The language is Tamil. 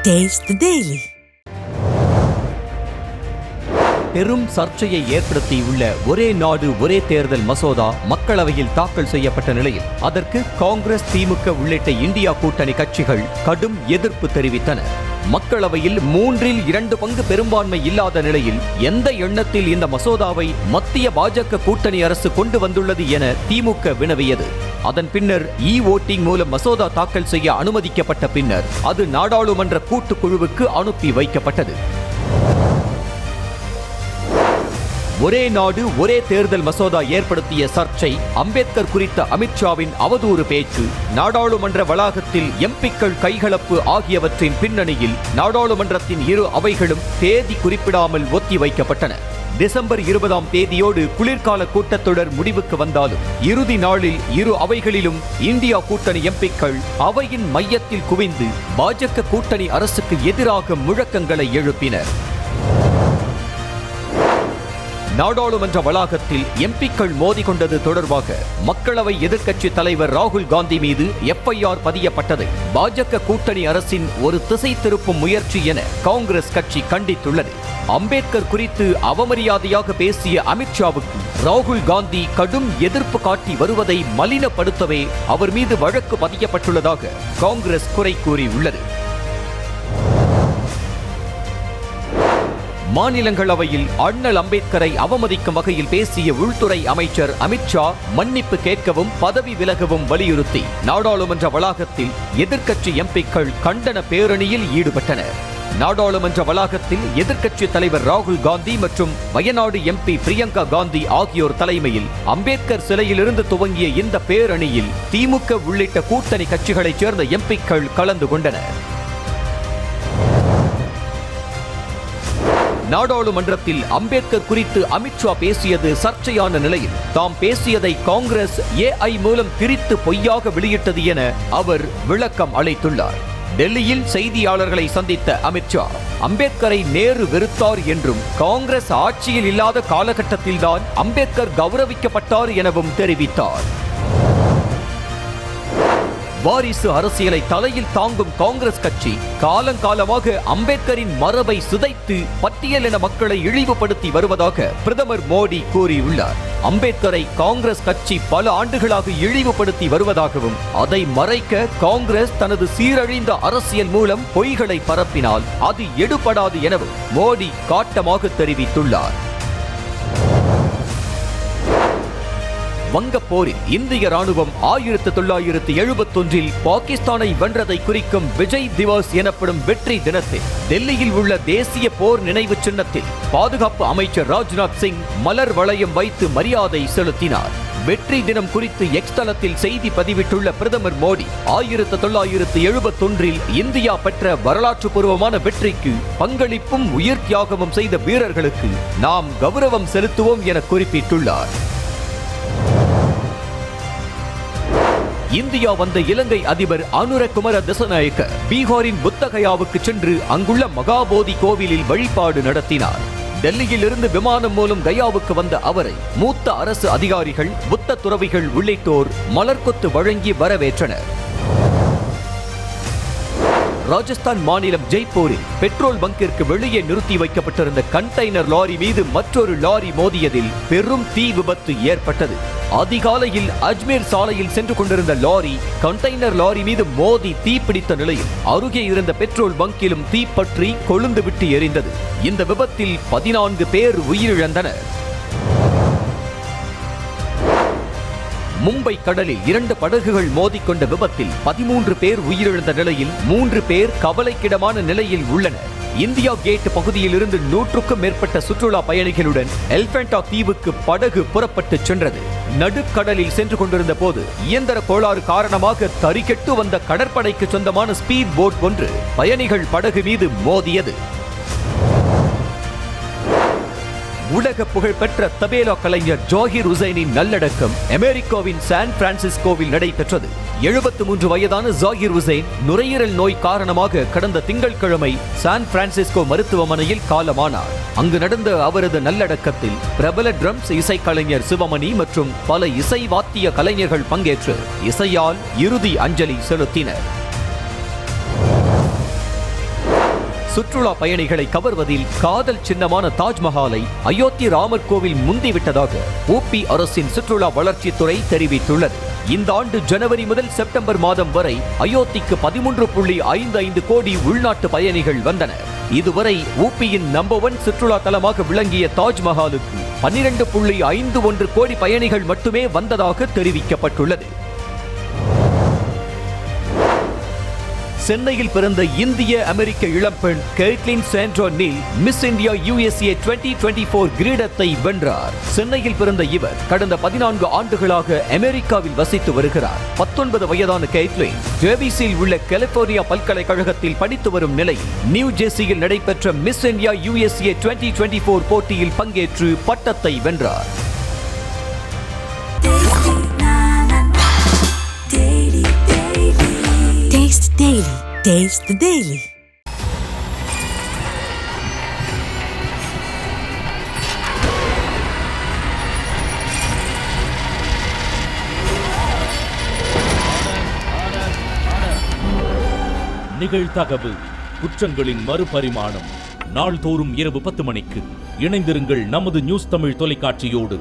Taste the Daily. பெரும் சர்ச்சையை ஏற்படுத்தியுள்ள ஒரே நாடு ஒரே தேர்தல் மசோதா மக்களவையில் தாக்கல் செய்யப்பட்ட நிலையில் அதற்கு காங்கிரஸ், திமுக உள்ளிட்ட இந்தியா கூட்டணி கட்சிகள் கடும் எதிர்ப்பு தெரிவித்தன. மக்களவையில் 2/3 பங்கு பெரும்பான்மை இல்லாத நிலையில் எந்த எண்ணத்தில் இந்த மசோதாவை மத்திய பாஜக கூட்டணி அரசு கொண்டு வந்துள்ளது என திமுக வினவியது. அதன் பின்னர் ஓட்டிங் மூலம் மசோதா தாக்கல் செய்ய அனுமதிக்கப்பட்ட பின்னர் அது நாடாளுமன்ற கூட்டுக்குழுவுக்கு அனுப்பி வைக்கப்பட்டது. ஒரே நாடு ஒரே தேர்தல் மசோதா ஏற்படுத்திய சர்ச்சை, அம்பேத்கர் குறித்த அமித்ஷாவின் அவதூறு பேச்சு, நாடாளுமன்ற வளாகத்தில் எம்பிக்கள் கைகலப்பு ஆகியவற்றின் பின்னணியில் நாடாளுமன்றத்தின் இரு அவைகளும் தேதி குறிப்பிடாமல் ஒத்தி வைக்கப்பட்டன. டிசம்பர் 20ஆம் தேதியோடு குளிர்கால கூட்டத்தொடர் முடிவுக்கு வந்தாலும் இறுதி நாளில் இரு அவைகளிலும் இந்தியா கூட்டணி எம்பிக்கள் அவையின் மையத்தில் குவிந்து பாஜக கூட்டணி அரசுக்கு எதிராக முழக்கங்களை எழுப்பினர். நாடாளுமன்ற வளாகத்தில் எம்பிக்கள் மோதிக்கொண்டது தொடர்பாக மக்களவை எதிர்க்கட்சி தலைவர் ராகுல் காந்தி மீது FIR பதியப்பட்டதை பாஜக கூட்டணி அரசின் ஒரு திசை திருப்பும் முயற்சி என காங்கிரஸ் கட்சி கண்டித்துள்ளது. அம்பேத்கர் குறித்து அவமரியாதையாக பேசிய அமித்ஷாவுக்கு ராகுல் காந்தி கடும் எதிர்ப்பு காட்டி வருவதை மலினப்படுத்தவே அவர் மீது வழக்கு பதியப்பட்டுள்ளதாக காங்கிரஸ் குறை கூறியுள்ளது. மாநிலங்களவையில் அண்ணல் அம்பேத்கரை அவமதிக்கும் வகையில் பேசிய உள்துறை அமைச்சர் அமித்ஷா மன்னிப்பு கேட்கவும் பதவி விலகவும் வலியுறுத்தி நாடாளுமன்ற வளாகத்தில் எதிர்க்கட்சி எம்பிக்கள் கண்டன பேரணியில் ஈடுபட்டனர். நாடாளுமன்ற வளாகத்தில் எதிர்க்கட்சி தலைவர் ராகுல் காந்தி மற்றும் வயநாடு MP பிரியங்கா காந்தி ஆகியோர் தலைமையில் அம்பேத்கர் சிலையிலிருந்து துவங்கிய இந்த பேரணியில் திமுக உள்ளிட்ட கூட்டணி கட்சிகளைச் சேர்ந்த எம்பிக்கள் கலந்து கொண்டனர். நாடாளுமன்றத்தில் அம்பேத்கர் குறித்து அமித்ஷா பேசியது சர்ச்சையான நிலையில் தாம் பேசியதை காங்கிரஸ் AI மூலம் திரித்து பொய்யாக வெளியிட்டது என அவர் விளக்கம் அளித்துள்ளார். டெல்லியில் செய்தியாளர்களை சந்தித்த அமித்ஷா அம்பேத்கரை நேரு வெறுத்தார் என்றும் காங்கிரஸ் ஆட்சியில் இல்லாத காலகட்டத்தில்தான் அம்பேத்கர் கௌரவிக்கப்பட்டார் எனவும் தெரிவித்தார். வாரிசு அரசியலை தலையில் தாங்கும் காங்கிரஸ் கட்சி காலங்காலமாக அம்பேத்கரின் மரபை சிதைத்து பட்டியலின மக்களை இழிவுபடுத்தி வருவதாக பிரதமர் மோடி கூறியுள்ளார். அம்பேத்கரை காங்கிரஸ் கட்சி பல ஆண்டுகளாக இழிவுபடுத்தி வருவதாகவும் அதை மறைக்க காங்கிரஸ் தனது சீரழிந்த அரசியல் மூலம் பொய்களை பரப்பினால் அது எடுபடாது எனவும் மோடி காட்டமாக தெரிவித்துள்ளார். வங்கப்போரில் இந்திய ராணுவம் 1971இல் பாகிஸ்தானை வென்றதை குறிக்கும் விஜய் திவஸ் எனப்படும் வெற்றி தினத்தில் டெல்லியில் உள்ள தேசிய போர் நினைவு சின்னத்தில் பாதுகாப்பு அமைச்சர் ராஜ்நாத் சிங் மலர் வளையம் வைத்து மரியாதை செலுத்தினார். வெற்றி தினம் குறித்து எக்ஸ் தளத்தில் செய்தி பதிவிட்டுள்ள பிரதமர் மோடி 1971இல் இந்தியா பெற்ற வரலாற்று பூர்வமான வெற்றிக்கு பங்களிப்பும் உயிர் தியாகமும் செய்த வீரர்களுக்கு நாம் கௌரவம் செலுத்துவோம் என குறிப்பிட்டுள்ளார். இந்தியா வந்த இலங்கை அதிபர் அனுரகுமார திசநாயக்க பீகாரின் புத்தகயாவுக்கு சென்று அங்குள்ள மகாபோதி கோவிலில் வழிபாடு நடத்தினார். டெல்லியில் இருந்து விமானம் மூலம் கயாவுக்கு வந்த அவரை மூத்த அரசு அதிகாரிகள், புத்த துறவிகள் உள்ளிட்டோர் மலர்கொத்து வழங்கி வரவேற்றனர். ராஜஸ்தான் மாநிலம் ஜெய்ப்பூரில் பெட்ரோல் பங்கிற்கு வெளியே நிறுத்தி வைக்கப்பட்டிருந்த கண்டெய்னர் லாரி மீது மற்றொரு லாரி மோதியதில் பெரும் தீ விபத்து ஏற்பட்டது. அதிகாலையில் அஜ்மீர் சாலையில் சென்று கொண்டிருந்த லாரி கண்டெய்னர் லாரி மீது மோதி தீப்பிடித்த நிலையில் அருகே இருந்த பெட்ரோல் பங்கிலும் தீப்பற்றி கொழுந்து விட்டு எரிந்தது. இந்த விபத்தில் 14 பேர் உயிரிழந்தனர். மும்பை கடலில் 2 படகுகள் மோதிக்கொண்ட விபத்தில் 13 பேர் உயிரிழந்த நிலையில் 3 பேர் கவலைக்கிடமான நிலையில் உள்ளனர். இந்தியா கேட் பகுதியில் இருந்து 100க்கும் மேற்பட்ட சுற்றுலா பயணிகளுடன் எலிபெண்டா தீவுக்கு படகு புறப்பட்டு சென்றது. நடுக்கடலில் சென்று கொண்டிருந்த போது இயந்திர கோளாறு காரணமாக தறிகெட்டு வந்த கடற்படைக்கு சொந்தமான ஸ்பீட் போட் ஒன்று பயணிகள் படகு மீது மோதியது. உலக புகழ்பெற்ற தபேலா கலைஞர் ஜாகிர் ஹுசைனின் நல்லடக்கம் அமெரிக்காவின் சான் பிரான்சிஸ்கோவில் நடைபெற்றது. 73 வயதான ஜாகிர் ஹுசைன் நுரையீரல் நோய் காரணமாக கடந்த திங்கட்கிழமை சான் பிரான்சிஸ்கோ மருத்துவமனையில் காலமானார். அங்கு நடந்த அவரது நல்லடக்கத்தில் பிரபல ட்ரம்ஸ் இசைக்கலைஞர் சிவமணி மற்றும் பல இசை வாத்திய கலைஞர்கள் பங்கேற்று இசையால் இறுதி அஞ்சலி செலுத்தினர். சுற்றுலா பயணிகளை கவர்வதில் காதல் சின்னமான தாஜ்மஹாலை அயோத்தி ராமர் கோவில் முந்திவிட்டதாக ஊபி அரசின் சுற்றுலா வளர்ச்சித்துறை தெரிவித்துள்ளது. இந்த ஆண்டு ஜனவரி முதல் செப்டம்பர் மாதம் வரை அயோத்திக்கு 13.55 கோடி உள்நாட்டு பயணிகள் வந்தனர். இதுவரை ஊபியின் நம்பர் 1 சுற்றுலா தலமாக விளங்கிய தாஜ்மஹாலுக்கு 12.51 கோடி பயணிகள் மட்டுமே வந்ததாக தெரிவிக்கப்பட்டுள்ளது. சென்னையில் பிறந்த இந்திய அமெரிக்க இளம்பெண் Caitlin Sandra Neal miss India USA 2024 கிரீடத்தை வென்றார். சென்னையில் பிறந்த இவர் கடந்த 14 ஆண்டுகளாக அமெரிக்காவில் வசித்து வருகிறார். 19 வயதான கெய்ட்லின் டேவிஸில் உள்ள கலிபோர்னியா பல்கலைக்கழகத்தில் படித்து வரும் நிலையில் நியூ ஜெர்சியில் நடைபெற்ற மிஸ் இந்தியா USA 2024 போட்டியில் பங்கேற்று பட்டத்தை வென்றார். Daily. Taste the Daily. நிகழ்தகவு குற்றங்களின் மறுபரிமாணம் நாள்தோறும் இரவு 10 மணிக்கு இணைந்திருங்கள் நமது நியூஸ் தமிழ் தொலைக்காட்சியோடு.